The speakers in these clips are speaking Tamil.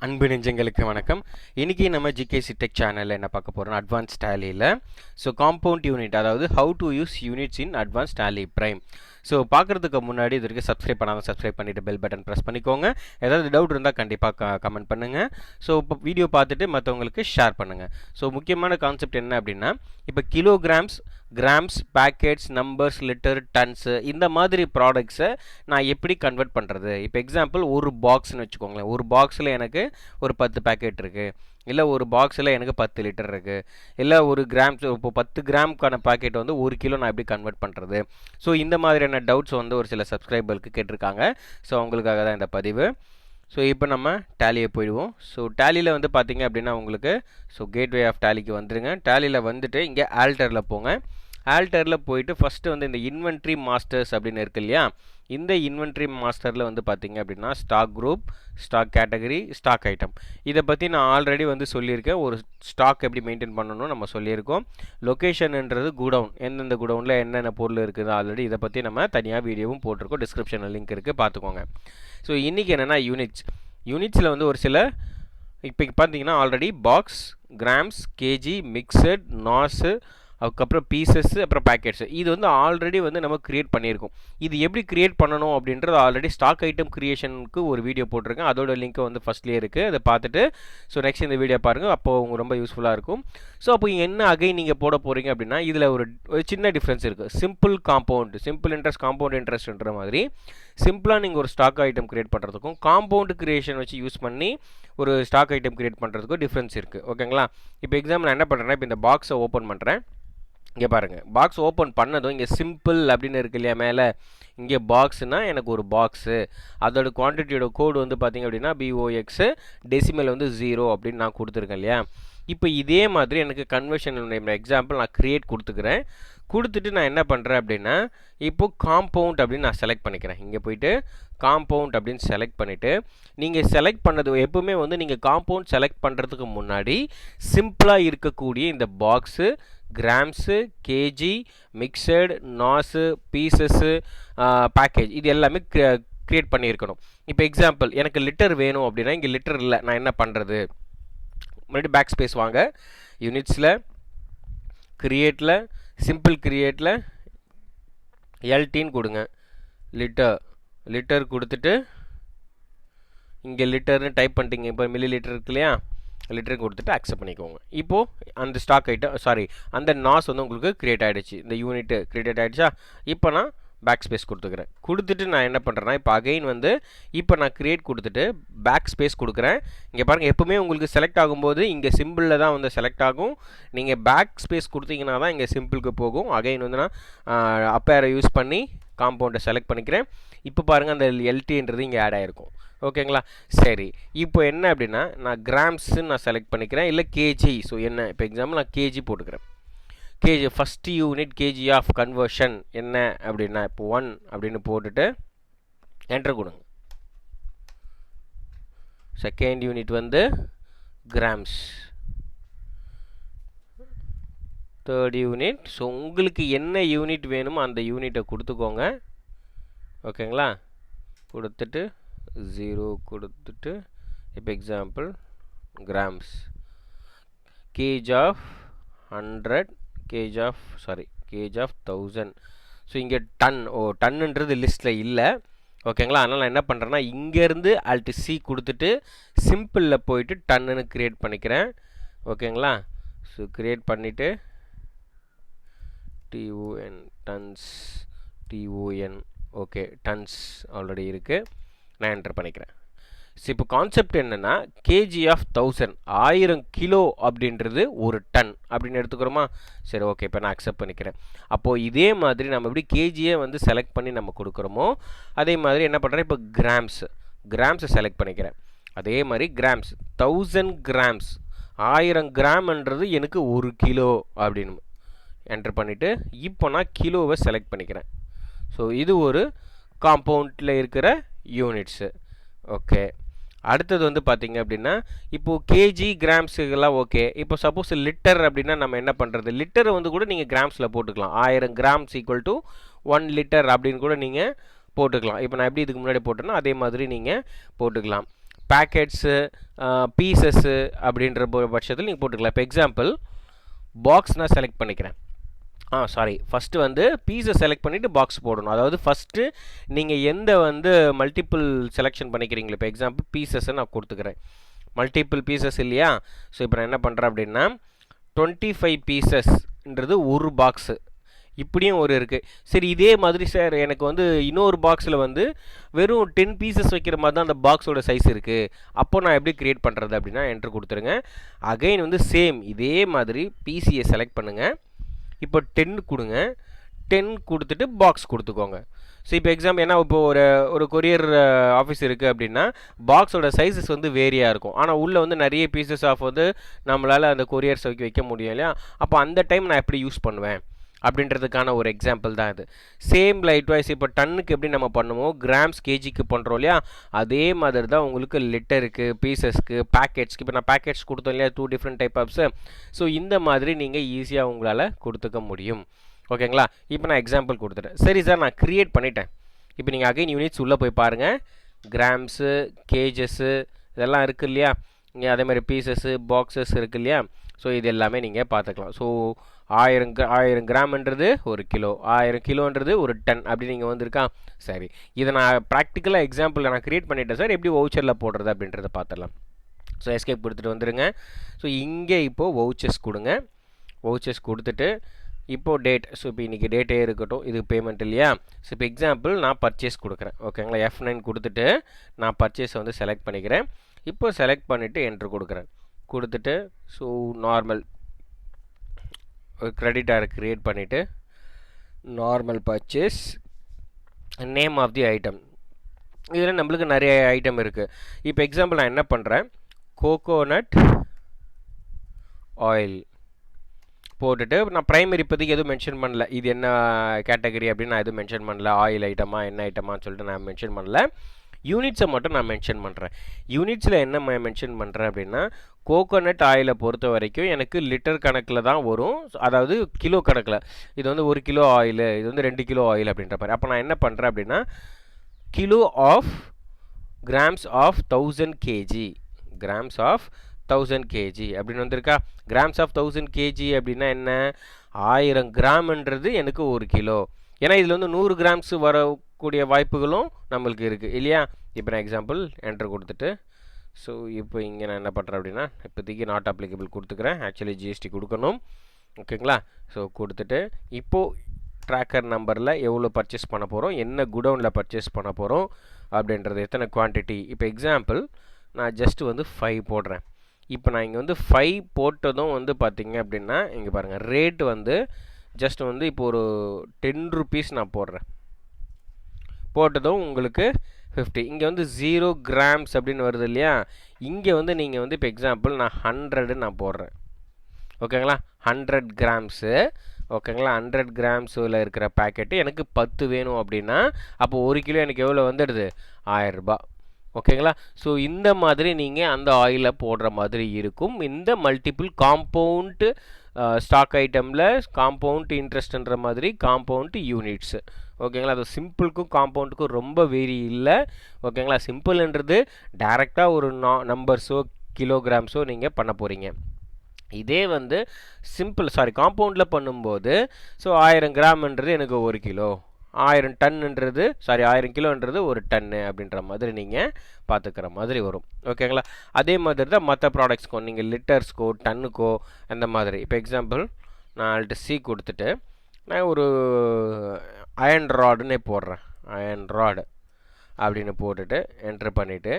அன்பு நெஞ்சங்களுக்கு வணக்கம். இன்றைக்கி நம்ம ஜிகேசி டெக் சேனலில் என்ன பார்க்க போகிறோம், அட்வான்ஸ் டேலியில் காம்பவுண்ட் யூனிட், அதாவது how to use units in advance Tally prime. பார்க்குறதுக்கு முன்னாடி இது வரைக்கும் சப்ஸ்கிரைப் பண்ணாமல் சப்ஸ்கிரைப் பண்ணிவிட்டு பெல் பட்டன் ப்ரெஸ் பண்ணிக்கோங்க. ஏதாவது டவுட் இருந்தால் கண்டிப்பாக கமெண்ட் பண்ணுங்கள். இப்போ வீடியோ பார்த்துட்டு மற்றவங்களுக்கு ஷேர் பண்ணுங்கள். முக்கியமான கான்செப்ட் என்ன அப்படின்னா, இப்போ kilograms, grams, packets, numbers, litre, tons இந்த மாதிரி ப்ராடக்ட்ஸை நான் எப்படி கன்வெர்ட் பண்ணுறது. இப்போ எக்ஸாம்பிள் ஒரு பாக்ஸ்னு வச்சுக்கோங்களேன். ஒரு பாக்ஸில் எனக்கு ஒரு 10 பேக்கெட் இருக்குது, இல்லை ஒரு பாக்ஸில் எனக்கு 10 லிட்டர் இருக்குது, இல்லை ஒரு கிராம்ஸ், இப்போ 10 கிராமுக்கான பேக்கெட் வந்து 1 கிலோ நான் எப்படி கன்வெர்ட் பண்ணுறது. இந்த மாதிரியான டவுட்ஸ் வந்து ஒரு சில சப்ஸ்கிரைபருக்கு கேட்டிருக்காங்க. அவங்களுக்காக தான் இந்த பதிவு. இப்போ நம்ம டேலியை போயிடுவோம். டேலியில் வந்து பார்த்திங்க அப்படின்னா உங்களுக்கு கேட்வே ஆஃப் டேலிக்கு வந்துடுங்க. டேலியில் வந்துட்டு இங்கே ஆல்டரில் போங்க. ஆல்டரில் போயிட்டு ஃபஸ்ட்டு வந்து இந்த இன்வென்ட்ரி மாஸ்டர்ஸ் அப்படின்னு இருக்கு இல்லையா, இந்த இன்வென்ட்ரி மாஸ்டரில் வந்து பார்த்திங்க அப்படின்னா stock group, stock category, stock item, இதை பற்றி நான் ஆல்ரெடி வந்து சொல்லியிருக்கேன். ஒரு ஸ்டாக் எப்படி மெயின்டைன் பண்ணணும் நம்ம சொல்லியிருக்கோம். லொக்கேஷன்ன்றது குடவுன், எந்தெந்த குடவுனில் என்னென்ன பொருள் இருக்குது ஆல்ரெடி இதை பற்றி நம்ம தனியாக வீடியோவும் போட்டிருக்கோம். டிஸ்கிரிப்ஷனில் லிங்க் இருக்குது, பார்த்துக்கோங்க. இன்றைக்கி என்னென்னா யூனிட்ஸில் வந்து ஒரு சில இப்போ பார்த்தீங்கன்னா already box, grams, KG, mixed, nos, அதுக்கப்புறம் பீசஸ்ஸு, அப்புறம் பேக்கெட்ஸு, இது வந்து ஆல்ரெடி வந்து நம்ம க்ரியேட் பண்ணியிருக்கோம். இது எப்படி க்ரியேட் பண்ணணும் அப்படின்றது ஆல்ரெடி ஸ்டாக் ஐட்டம் க்ரியேஷனுக்கு ஒரு வீடியோ போட்டிருக்கேன். அதோட லிங்க் வந்து ஃபஸ்ட்லேயே இருக்குது, அதை பார்த்துட்டு நெக்ஸ்ட் இந்த வீடியோ பாருங்கள். அப்போது உங்களுக்கு ரொம்ப யூஸ்ஃபுல்லாக இருக்கும். அப்போ என்ன அகைன் நீங்கள் போட போகிறீங்க அப்படின்னா, இதில் ஒரு சின்ன டிஃப்ரென்ஸ் இருக்குது. Simple compound, simple interest, compound இன்ட்ரெஸ்ட்ன்ற மாதிரி சிம்பிளாக நீங்கள் ஒரு ஸ்டாக் ஐட்டம் க்ரியேட் பண்ணுறதுக்கும் காம்பவுண்ட் க்ரியேஷன் வச்சு யூஸ் பண்ணி ஒரு ஸ்டாக் ஐட்டம் க்ரியேட் பண்ணுறதுக்கும் டிஃப்ரென்ஸ் இருக்குது. ஓகேங்களா? இப்போ எக்ஸாம்பிள் நான் என்ன பண்ணுறேன்னா, இப்போ இந்த பாக்ஸை ஓப்பன் பண்ணுறேன். இங்கே பாருங்கள், பாக்ஸ் ஓப்பன் பண்ணதும் இங்கே சிம்பிள் அப்படின்னு இருக்கு இல்லையா மேலே, இங்கே பாக்ஸ்னால் எனக்கு ஒரு பாக்ஸு, அதோட குவான்டிட்டியோட கோடு வந்து பார்த்திங்க அப்படின்னா BOX, டெசிமல் வந்து 0 அப்படின்னு நான் கொடுத்துருக்கேன் இல்லையா. இப்போ இதே மாதிரி எனக்கு கன்வர்ஷன் எக்ஸாம்பிள் நான் க்ரியேட் கொடுத்துக்கிறேன். கொடுத்துட்டு நான் என்ன பண்ணுறேன் அப்படின்னா, இப்போது காம்பவுண்ட் அப்படின்னு நான் செலக்ட் பண்ணிக்கிறேன். இங்கே போயிட்டு காம்பவுண்ட் அப்படின்னு செலக்ட் பண்ணிவிட்டு, நீங்கள் செலக்ட் பண்ணது எப்போவுமே வந்து நீங்கள் காம்பவுண்ட் செலக்ட் பண்ணுறதுக்கு முன்னாடி சிம்பிளாக இருக்கக்கூடிய இந்த box, grams, KG, mixed, nos, pieces, package, இது எல்லாமே க்ரியேட் பண்ணியிருக்கணும். இப்போ எக்ஸாம்பிள் எனக்கு லிட்டர் வேணும் அப்படின்னா, இங்கே லிட்டர் இல்லை, நான் என்ன பண்ணுறது, மறுபடியும் பேக் ஸ்பேஸ் வாங்க, யூனிட்ஸில், க்ரியேட்டில், சிம்பிள் க்ரியேட்டில் எல்டின்னு கொடுங்க, லிட்டர் கொடுத்துட்டு இங்கே லிட்டர்னு டைப் பண்ணிட்டீங்க. இப்போ மில்லி லிட்டர் இருக்கு இல்லையா, லிட்டர் கொடுத்துட்டு அக்செப்ட் பண்ணிக்கோங்க. இப்போது அந்த ஸ்டாக் ஐட்டம் அந்த நாஸ் வந்து உங்களுக்கு க்ரியேட் ஆகிடுச்சு, இந்த யூனிட்டு க்ரியேட் ஆகிடுச்சா. இப்போ நான் பேக் ஸ்பேஸ் கொடுத்துக்கிறேன். கொடுத்துட்டு நான் என்ன பண்ணுறேன்னா, இப்போ அகைன் வந்து இப்போ நான் க்ரியேட் கொடுத்துட்டு பேக் ஸ்பேஸ் கொடுக்குறேன். இங்கே பாருங்கள், எப்போவுமே உங்களுக்கு செலக்ட் ஆகும்போது இங்கே சிம்பிளில் தான் வந்து செலக்ட் ஆகும். நீங்கள் பேக் ஸ்பேஸ் கொடுத்தீங்கன்னா தான் இங்கே சிம்பிளுக்கு போகும். அகைன் வந்து நான் அப்பேரை யூஸ் பண்ணி காம்பவுண்டை செலக்ட் பண்ணிக்கிறேன். இப்போ பாருங்கள், அந்த எல்டின்றது இங்கே ஆட் ஆகிருக்கும். ஓகேங்களா? சரி, இப்போ என்ன அப்படின்னா, நான் கிராம்ஸுன்னு நான் செலக்ட் பண்ணிக்கிறேன், இல்லை கேஜி. என்ன இப்போ எக்ஸாம்பிள் நான் கேஜி போட்டுக்கிறேன். KG first unit KG of conversion என்ன அப்படின்னா, இப்போ 1 அப்படின்னு போட்டுட்டு என்டர் கொடுங்க. செகண்ட் யூனிட் வந்து கிராம்ஸ், தேர்ட் யூனிட். உங்களுக்கு என்ன யூனிட் வேணுமோ அந்த யூனிட்டை கொடுத்துக்கோங்க. ஓகேங்களா? கொடுத்துட்டு 0 கொடுத்துட்டு, இப்போ example grams, KG of 100, KG of 1000. இங்கே டன், டன்னுன்றது லிஸ்ட்டில் இல்லை. ஓகேங்களா? அதனால் நான் என்ன பண்ணுறேன்னா, இங்கேருந்து Alt C கொடுத்துட்டு சிம்பிளில் போயிட்டு டன்னுன்னு க்ரியேட் பண்ணிக்கிறேன். ஓகேங்களா? க்ரியேட் பண்ணிவிட்டு TON, tons, TON, okay, tons already இருக்குது, நான் என்டர் பண்ணிக்கிறேன். இப்போ கான்செப்ட் என்னென்னா, கேஜி ஆஃப் 1000 கிலோ அப்படின்றது ஒரு டன் அப்படின்னு எடுத்துக்கிறோமா. சரி, ஓகே, இப்போ நான் அக்செப்ட் பண்ணிக்கிறேன். அப்போது இதே மாதிரி நம்ம எப்படி கேஜியை வந்து செலக்ட் பண்ணி நம்ம கொடுக்குறோமோ அதே மாதிரி என்ன பண்ணுறேன், இப்போ கிராம்ஸை செலக்ட் பண்ணிக்கிறேன். அதே மாதிரி கிராம்ஸ் 1000 கிராம்ஸ், 1000 கிராம்ன்றது எனக்கு 1 கிலோ அப்படின்னு என்டர் பண்ணிவிட்டு இப்போ நான் கிலோவை செலக்ட் பண்ணிக்கிறேன். இது ஒரு காம்பவுண்டில் இருக்கிற யூனிட்ஸு. ஓகே, அடுத்தது வந்து பார்த்திங்க அப்படின்னா, இப்போது கேஜி, கிராம்ஸுக்கெல்லாம் ஓகே. இப்போ சப்போஸ் லிட்டர் அப்படின்னா நம்ம என்ன பண்ணுறது, லிட்டரை வந்து கூட நீங்கள் கிராம்ஸில் போட்டுக்கலாம். 1000 கிராம்ஸ் ஈக்குவல் டு 1 லிட்டர் அப்படின்னு கூட நீங்கள் போட்டுக்கலாம். இப்போ நான் எப்படி இதுக்கு முன்னாடி போட்டேன்னா அதே மாதிரி நீங்கள் போட்டுக்கலாம். பேக்கெட்ஸு, பீசஸ்ஸு அப்படின்ற பட்சத்தில் நீங்கள் போட்டுக்கலாம். இப்போ எக்ஸாம்பிள் பாக்ஸ் நான் செலக்ட் பண்ணிக்கிறேன். ஃபஸ்ட்டு வந்து பீஸை செலக்ட் பண்ணிவிட்டு பாக்ஸ் போடணும். அதாவது ஃபஸ்ட்டு நீங்கள் எந்த வந்து மல்டிபிள் செலெக்ஷன் பண்ணிக்கிறீங்களோ, இப்போ எக்ஸாம்பிள் பீசஸை நான் கொடுத்துக்கிறேன். மல்டிபிள் பீசஸ் இல்லையா? ஸோ இப்போ நான் என்ன பண்ணுறேன் அப்படின்னா 25 பீசஸ்ன்றது ஒரு பாக்ஸு, இப்படியும் ஒரு இருக்குது. சரி, இதே மாதிரி சார் எனக்கு வந்து இன்னொரு பாக்ஸில் வந்து வெறும் 10 பீசஸ் வைக்கிற மாதிரி தான் அந்த பாக்ஸோட சைஸ் இருக்குது, அப்போ நான் எப்படி க்ரியேட் பண்ணுறது அப்படின்னா என்ட்ரு கொடுத்துருங்க. அகைன் வந்து சேம் இதே மாதிரி பிசியை செலக்ட் பண்ணுங்கள். இப்போ 10 கொடுங்க. 10 கொடுத்துட்டு பாக்ஸ் கொடுத்துக்கோங்க. ஸோ இப்போ எக்ஸாம்பிள் ஏன்னா இப்போ ஒரு கொரியர் ஆஃபீஸ் இருக்குது அப்படின்னா பாக்ஸோட சைஸஸ் வந்து வேரியாக இருக்கும். ஆனால் உள்ளே வந்து நிறைய பீசஸ் ஆஃப் வந்து நம்மளால் அந்த கொரியர்ஸ் வைக்க முடியும் இல்லையா? அப்போ அந்த டைம் நான் எப்படி யூஸ் பண்ணுவேன் அப்படின்றதுக்கான ஒரு எக்ஸாம்பிள் தான் இது. சேம் லைட் வைஸ் இப்போ டன்னுக்கு எப்படி நம்ம பண்ணுவோம், கிராம்ஸ் கேஜிக்கு பண்ணுறோம் இல்லையா? அதே மாதிரி தான் உங்களுக்கு லிட்டருக்கு, பீசஸ்க்கு, பேக்கெட்ஸ்க்கு. இப்போ நான் பேக்கெட்ஸ் கொடுத்தோம் இல்லையா, 2 டிஃப்ரெண்ட் டைப் ஆஃப்ஸு. ஸோ இந்த மாதிரி நீங்கள் ஈஸியாக உங்களால் கொடுத்துக்க முடியும். ஓகேங்களா? இப்போ நான் எக்ஸாம்பிள் கொடுத்துட்டேன். சரி சார், நான் க்ரியேட் பண்ணிட்டேன். இப்போ நீங்கள் அகைன் யூனிட்ஸ் உள்ளே போய் பாருங்கள். கிராம்ஸு, கேஜஸ்ஸு இதெல்லாம் இருக்குது இல்லையா? இங்கே அதே மாதிரி பீசஸ்ஸு, பாக்ஸஸ் இருக்குது இல்லையா? ஸோ இது எல்லாமே நீங்கள் பார்த்துக்கலாம். ஸோ 1000 கிராம்ன்றது 1 கிலோ, 1000 கிலோன்றது 1 டன் அப்படி நீங்கள் வந்திருக்கா? சரி, இதை நான் ப்ராக்டிக்கலாக எக்ஸாம்பிளில் நான் க்ரியேட் பண்ணிட்டேன் சார். எப்படி வவுச்சரில் போடுறது அப்படின்றத பார்த்துடலாம். ஸோ எஸ்கேப் கொடுத்துட்டு வந்துடுங்க. ஸோ இங்கே இப்போது வவுச்சர்ஸ் கொடுங்க. வவுச்சர்ஸ் கொடுத்துட்டு இப்போது டேட். ஸோ இப்போ இன்றைக்கி டேட்டே இருக்கட்டும், இது பேமெண்ட் இல்லையா? ஸோ இப்போ எக்ஸாம்பிள் நான் பர்ச்சேஸ் கொடுக்குறேன். ஓகேங்களா? F9 கொடுத்துட்டு நான் பர்ச்சேஸை வந்து செலக்ட் பண்ணிக்கிறேன். இப்போ செலக்ட் பண்ணிவிட்டு என்ட்ரு கொடுக்குறேன். கொடுத்துட்டு ஸோ நார்மல் ஒரு கிரெடிட் ஆர் க்ரியேட் பண்ணிவிட்டு normal purchase, name of the item. இதில் நம்மளுக்கு நிறைய ஐட்டம் இருக்குது. இப்போ எக்ஸாம்பிள் நான் என்ன பண்ணுறேன், கோகோனட் ஆயில் போட்டுட்டு நான் ப்ரைமரி இப்போதைக்கு எதுவும் மென்ஷன் பண்ணல, இது என்ன கேட்டகரி அப்படின்னு நான் எதுவும் மென்ஷன் பண்ணல. ஆயில் ஐட்டமா என்ன ஐட்டமான்னு சொல்லிட்டு நான் மென்ஷன் பண்ணல. யூனிட்ஸை மட்டும் நான் மென்ஷன் பண்ணுறேன். யூனிட்ஸில் என்ன மென்ஷன் பண்ணுறேன் அப்படின்னா, கோகோனட் ஆயிலை பொறுத்த வரைக்கும் எனக்கு லிட்டர் கணக்கில் தான் வரும், அதாவது கிலோ கணக்கில். இது வந்து 1 கிலோ ஆயில், இது வந்து 2 கிலோ ஆயில் அப்படின்ற மாதிரி. அப்போ நான் என்ன பண்ணுறேன் அப்படின்னா kilo of grams of 1000 KG, grams of 1000 KG அப்படின்னு வந்திருக்கா? கிராம்ஸ் ஆஃப் 1000 கேஜி அப்படின்னா என்ன, 1000 கிராம்ன்றது எனக்கு 1 கிலோ. ஏன்னா இதில் வந்து 100 கிராம்ஸ் வரக்கூடிய வாய்ப்புகளும் நம்மளுக்கு இருக்குது இல்லையா? இப்போ நான் எக்ஸாம்பிள் என்ட்ரு கொடுத்துட்டு ஸோ இப்போ இங்கே நான் என்ன பண்ணுறேன் அப்படின்னா இப்போதைக்கு நாட் அப்ளிகபிள் கொடுத்துக்கிறேன். ஆக்சுவலி ஜிஎஸ்டி கொடுக்கணும். ஓகேங்களா? ஸோ கொடுத்துட்டு இப்போது ட்ராக்கர் நம்பரில் எவ்வளோ பர்ச்சேஸ் பண்ண போகிறோம், என்ன குடவுனில் பர்ச்சேஸ் பண்ண போகிறோம் அப்படின்றது, எத்தனை குவான்டிட்டி. இப்போ எக்ஸாம்பிள் நான் ஜஸ்ட்டு வந்து 5 போடுறேன். இப்போ நான் இங்கே வந்து 5 போட்டதும் வந்து பார்த்திங்க அப்படின்னா இங்கே பாருங்கள் ரேட் வந்து ஜஸ்ட் வந்து இப்போ ஒரு 10 ருபீஸ் நான் போடுறேன். போட்டதும் உங்களுக்கு 50. இங்கே வந்து 0 கிராம்ஸ் அப்படின்னு வருது இல்லையா? இங்கே வந்து நீங்கள் வந்து இப்போ எக்ஸாம்பிள் நான் 100 நான் போடுறேன். ஓகேங்களா? 100 கிராம்ஸு. ஓகேங்களா? 100 கிராம்ஸில் இருக்கிற பேக்கெட்டு எனக்கு 10 வேணும் அப்படின்னா அப்போ 1 கிலோ எனக்கு எவ்வளோ வந்துடுது, 1000 ரூபாய். ஓகேங்களா? ஸோ இந்த மாதிரி நீங்கள் அந்த ஆயிலை போடுற மாதிரி இருக்கும். இந்த மல்டிபிள் காம்பவுண்ட் ஸ்டாக் ஐட்டமில் காம்பவுண்ட் இன்ட்ரெஸ்ட்ன்ற மாதிரி காம்பவுண்ட் யூனிட்ஸு. ஓகேங்களா? அது சிம்பிளுக்கும் காம்பவுண்டுக்கும் ரொம்ப வேரி இல்லை. ஓகேங்களா? சிம்பிள்ன்றது டைரெக்டாக ஒரு நம்பர்ஸோ கிலோகிராம்ஸோ நீங்கள் பண்ண போகிறீங்க. இதே வந்து காம்பவுண்டில் பண்ணும்போது ஸோ 1000 கிராம்ன்றது எனக்கு 1 கிலோ, 1000 டன்னுன்றது 1000 கிலோன்றது 1 டன்னு அப்படின்ற மாதிரி நீங்கள் பார்த்துக்கிற மாதிரி வரும். ஓகேங்களா? அதே மாதிரி தான் மற்ற ப்ராடக்ட்ஸ்க்கோ, நீங்கள் லிட்டர்ஸ்க்கோ டன்னுக்கோ அந்த மாதிரி. இப்போ எக்ஸாம்பிள் நான் ஆல்ட்டு சி கொடுத்துட்டு நான் ஒரு அயன் ராடுன்னே போடுறேன். அயன் ராடு அப்படின்னு போட்டுட்டு என்ட்ரு பண்ணிவிட்டு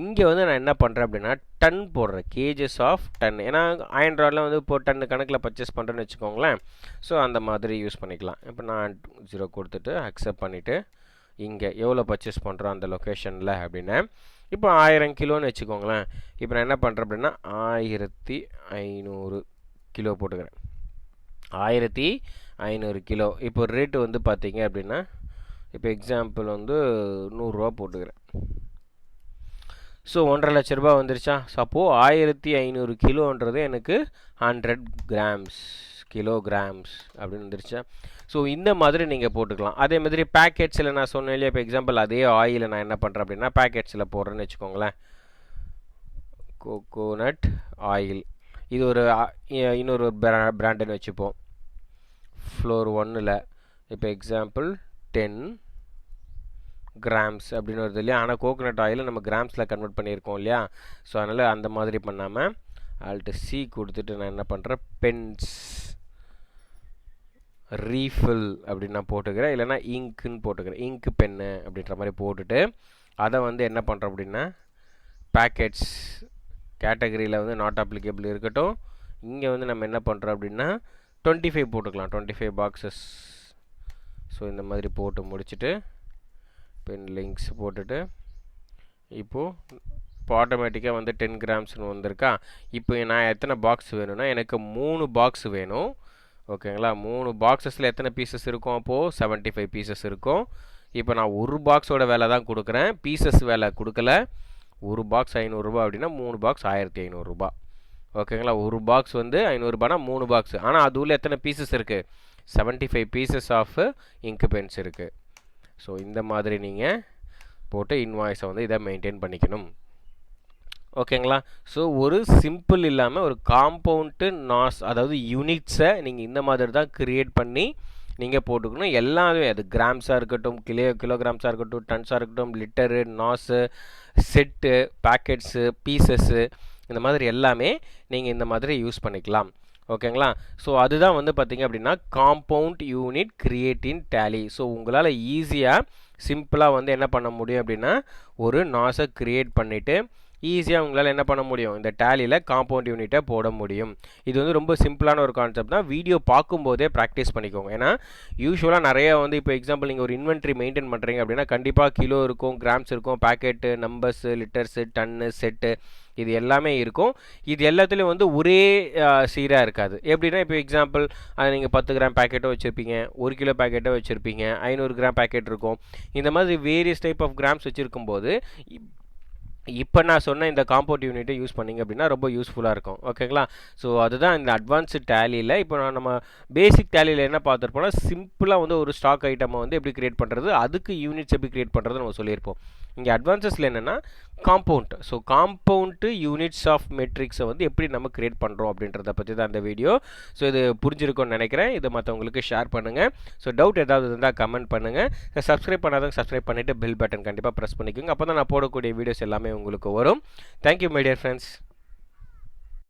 இங்கே வந்து நான் என்ன பண்ணுறேன் அப்படின்னா டன் போடுறேன், கேஜஸ் ஆஃப் டன். ஏன்னா அயன் ராட்லாம் வந்து இப்போ டன்னு கணக்கில் பர்ச்சேஸ் பண்ணுறேன்னு வச்சுக்கோங்களேன். ஸோ அந்த மாதிரி யூஸ் பண்ணிக்கலாம். இப்போ நான் 0 கொடுத்துட்டு அக்செப்ட் பண்ணிவிட்டு இங்கே எவ்வளோ பர்ச்சேஸ் பண்ணுறோம் அந்த லொக்கேஷனில் அப்படின்னு இப்போ 1000 கிலோன்னு வச்சுக்கோங்களேன். இப்போ நான் என்ன பண்ணுறேன் அப்படின்னா 1500 கிலோ போட்டுக்கிறேன். 1500 கிலோ. இப்போ ரேட்டு வந்து பார்த்தீங்க அப்படின்னா இப்போ எக்ஸாம்பிள் வந்து 100 ரூபா போட்டுக்கிறேன். ஸோ 1.5 லட்ச ரூபா வந்துருச்சா? ஸோ அப்போது 1500 கிலோன்றது எனக்கு 100 கிராம்ஸ், கிலோகிராம்ஸ் அப்படின்னு வந்துருச்சா? ஸோ இந்த மாதிரி நீங்கள் போட்டுக்கலாம். அதே மாதிரி பேக்கெட்ஸில் நான் சொன்னேன் இல்லையா? இப்போ எக்ஸாம்பிள் அதே ஆயிலை நான் என்ன பண்ணுறேன் அப்படின்னா பேக்கெட்ஸில் போடுறேன்னு வச்சுக்கோங்களேன். Coconut oil. இது ஒரு இன்னொரு பிராண்டுன்னு வச்சுப்போம். ஃப்ளோர் 1ல் இப்போ எக்ஸாம்பிள் 10 கிராம்ஸ் அப்படின்னு வருது இல்லையா. ஆனால் கோகோனட் ஆயில் நம்ம கிராம்ஸில் கன்வெர்ட் பண்ணியிருக்கோம் இல்லையா. ஸோ அதனால் அந்த மாதிரி பண்ணாமல் ஆல்ட் சி கொடுத்துட்டு நான் என்ன பண்ணுறேன், பென்ஸ் ரீஃபில் அப்படின்னு நான் போட்டுக்கிறேன். இல்லைனா இங்க்குன்னு போட்டுக்கிறேன், இங்க் பென்னு அப்படின்ற மாதிரி போட்டுட்டு அதை வந்து என்ன பண்ணுறோம் அப்படின்னா பேக்கெட்ஸ் கேட்டகரியில் வந்து நாட் அப்ளிகேபிள் இருக்கட்டும். இங்கே வந்து நம்ம என்ன பண்ணுறோம் அப்படின்னா 25 போட்டுக்கலாம், 25 பாக்ஸஸ். ஸோ இந்த மாதிரி போட்டு முடிச்சுட்டு பென் லிங்க்ஸ் போட்டுட்டு இப்போது இப்போ ஆட்டோமேட்டிக்காக வந்து 10 கிராம்ஸ்னு வந்திருக்கா. இப்போ நான் எத்தனை பாக்ஸ் வேணும்னா எனக்கு 3 பாக்ஸ் வேணும். ஓகேங்களா, 3 பாக்ஸஸில் எத்தனை பீசஸ் இருக்கும், அப்போது 75 பீசஸ் இருக்கும். இப்போ நான் ஒரு பாக்ஸோட விலை தான் கொடுக்குறேன், பீசஸ் விலை கொடுக்கல. ஒரு பாக்ஸ் 500 ரூபா அப்படின்னா 3 பாக்ஸ் 1500 ரூபா. ஓகேங்களா, ஒரு பாக்ஸ் வந்து 500 ரூபானா 3 பாக்ஸ். ஆனால் அது உள்ள எத்தனை பீசஸ் இருக்குது, 75 பீசஸ் ஆஃப் இங்க் பென்ஸ் இருக்குது. ஸோ இந்த மாதிரி நீங்கள் போட்டு இன்வாய்ஸை வந்து இதை மெயின்டைன் பண்ணிக்கணும். ஓகேங்களா, ஸோ ஒரு சிம்பிள் இல்லாமல் ஒரு காம்பவுண்டு நாஸ், அதாவது யூனிட்ஸை நீங்கள் இந்த மாதிரி தான் க்ரியேட் பண்ணி நீங்கள் போட்டுக்கணும். எல்லாமே அது கிராம்ஸாக இருக்கட்டும், கிலோகிராம்ஸாக இருக்கட்டும், டன்ஸாக இருக்கட்டும், litre, Nios, set, packets, pieces, இந்த மாதிரி எல்லாமே நீங்கள் இந்த மாதிரி யூஸ் பண்ணிக்கலாம். ஓகேங்களா, ஸோ அதுதான் வந்து பார்த்திங்க அப்படின்னா compound unit create in Tally. So உங்களால் ஈஸியாக சிம்பிளாக வந்து என்ன பண்ண முடியும் அப்படின்னா ஒரு நாஸை க்ரியேட் பண்ணிவிட்டு ஈஸியாக உங்களால் என்ன பண்ண முடியும், இந்த டேலியில் காம்பவுண்ட் யூனிட்டை போட முடியும். இது வந்து ரொம்ப சிம்பிளான ஒரு கான்செப்ட் தான். வீடியோ பார்க்கும்போதே ப்ராக்டிஸ் பண்ணிக்கோங்க. ஏன்னா யூஸ்வலாக நிறைய வந்து இப்போ எக்ஸாம்பிள் நீங்கள் ஒரு இன்வென்ட்ரி மெயின்டைன் பண்ணுறீங்க அப்படின்னா கண்டிப்பாக கிலோ இருக்கும், கிராம்ஸ் இருக்கும், பேக்கெட்டு, நம்பர்ஸு, லிட்டர்ஸு, டன்னு, செட்டு, இது எல்லாமே இருக்கும். இது எல்லாத்துலேயும் வந்து ஒரே சீராக இருக்காது. எப்படின்னா இப்போ எக்ஸாம்பிள் நீங்கள் 10 கிராம் பேக்கெட்டோ வச்சுருப்பீங்க, 1 கிலோ பேக்கெட்டோ வச்சுருப்பீங்க, 500 கிராம் பேக்கெட் இருக்கும். இந்த மாதிரி வேரியஸ் டைப் ஆஃப் கிராம்ஸ் வச்சுருக்கும்போது இப்போ நான் சொன்ன இந்த காம்பவுண்ட் யூனிட்டை யூஸ் பண்ணிங்க அப்படின்னா ரொம்ப யூஸ்ஃபுல்லாக இருக்கும். ஓகேங்களா, ஸோ அதுதான் இந்த அட்வான்ஸ்டு டேலியில். இப்போ நம்ம பேசிக் டேலியில் என்ன பார்த்துருப்போம்னா சிம்பிளாக வந்து ஒரு ஸ்டாக் ஐட்டமை வந்து எப்படி க்ரியேட் பண்ணுறது, அதுக்கு யூனிட்ஸ் எப்படி க்ரியேட் பண்ணுறது நம்ம சொல்லியிருப்போம். இங்கே அட்வான்ஸஸில் என்னென்னா compound, so compound units of மெட்ரிக்ஸை வந்து எப்படி நம்ம க்ரியேட் பண்ணுறோம் அப்படின்றத பற்றி தான் அந்த வீடியோ. ஸோ இது புரிஞ்சிருக்கும்னு நினைக்கிறேன். இதை மற்றவங்களுக்கு ஷேர் பண்ணுங்கள். ஸோ டவுட் ஏதாவது இருந்தால் கமெண்ட் பண்ணுங்கள். சப்ஸ்கிரைப் பண்ணாதவங்க சப்ஸ்கிரைப் பண்ணிவிட்டு பெல் பட்டன் கண்டிப்பாக ப்ரெஸ் பண்ணிக்கோங்க. அப்போ தான் நான் போடக்கூடிய வீடியோஸ் எல்லாமே உங்களுக்கு வரும். Thank you my dear friends.